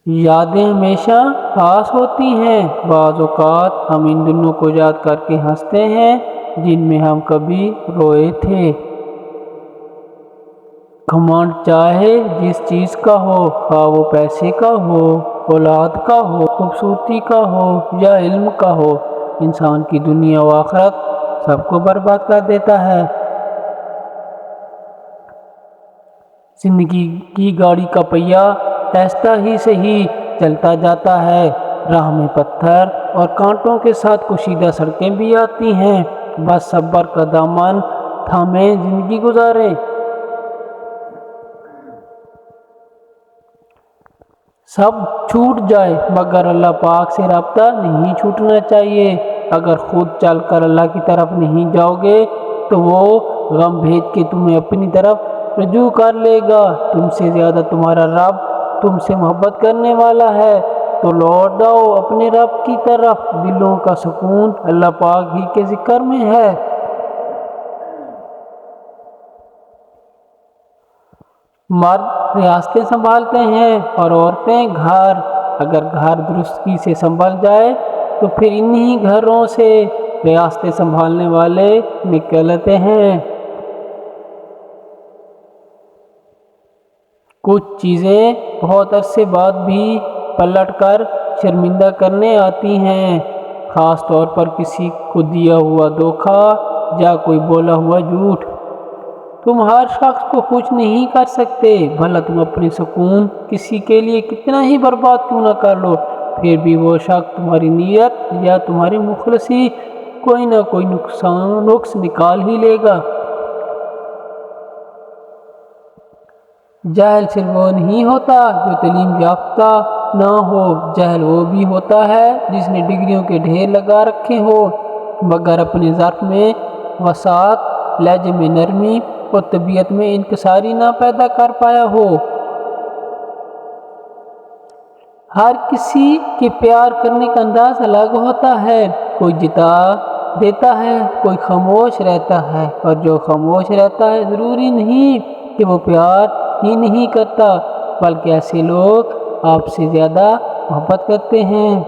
یادیں ہمیشہ خاص ہوتی ہیں، بعض اوقات ہم ان دنوں کو یاد کر کے ہنستے ہیں جن میں ہم کبھی روئے تھے۔ گھمنڈ چاہے جس چیز کا ہو، خواہ وہ پیسے کا ہو، اولاد کا ہو، خوبصورتی کا ہو یا علم کا ہو، انسان کی دنیا و آخرت سب کو برباد کر دیتا ہے۔ زندگی کی گاڑی کا پہیہ آہستہ ہی صحیح چلتا جاتا ہے، راہ میں پتھر اور کانٹوں کے ساتھ کشیدہ سڑکیں بھی آتی ہیں، بس صبر کا دامن تھامے زندگی گزاریں۔ سب چھوٹ جائے مگر اللہ پاک سے رابطہ نہیں چھوٹنا چاہیے۔ اگر خود چل کر اللہ کی طرف نہیں جاؤ گے تو وہ غم بھیج کے تمہیں اپنی طرف رجوع کر لے گا۔ تم سے زیادہ تمہارا رب تم سے محبت کرنے والا ہے، تو لوٹ آؤ اپنے رب کی طرف۔ دلوں کا سکون اللہ پاک ہی کے ذکر میں ہے۔ مرد ریاستیں سنبھالتے ہیں اور عورتیں گھر۔ اگر گھر درستگی سے سنبھل جائے تو پھر انہی گھروں سے ریاستیں سنبھالنے والے نکلتے ہیں۔ کچھ چیزیں بہت عرصے بعد بھی پلٹ کر شرمندہ کرنے آتی ہیں، خاص طور پر کسی کو دیا ہوا دھوکہ یا کوئی بولا ہوا جھوٹ۔ تم ہر شخص کو خوش نہیں کر سکتے، بھلا تم اپنے سکون کسی کے لیے کتنا ہی برباد کیوں نہ کر لو، پھر بھی وہ شخص تمہاری نیت یا تمہاری مخلصی کوئی نہ کوئی نقص نکال ہی لے گا۔ جاہل صرف وہ نہیں ہوتا جو تعلیم یافتہ نہ ہو، جاہل وہ بھی ہوتا ہے جس نے ڈگریوں کے ڈھیر لگا رکھے ہوں مگر اپنے ظرف میں وسعت، لہجے میں نرمی اور طبیعت میں انکساری نہ پیدا کر پایا ہو۔ ہر کسی کے پیار کرنے کا انداز الگ ہوتا ہے، کوئی جتا دیتا ہے، کوئی خاموش رہتا ہے، اور جو خاموش رہتا ہے ضروری نہیں کہ وہ پیار ہی نہیں کرتا، بلکہ ایسے لوگ آپ سے زیادہ محبت کرتے ہیں۔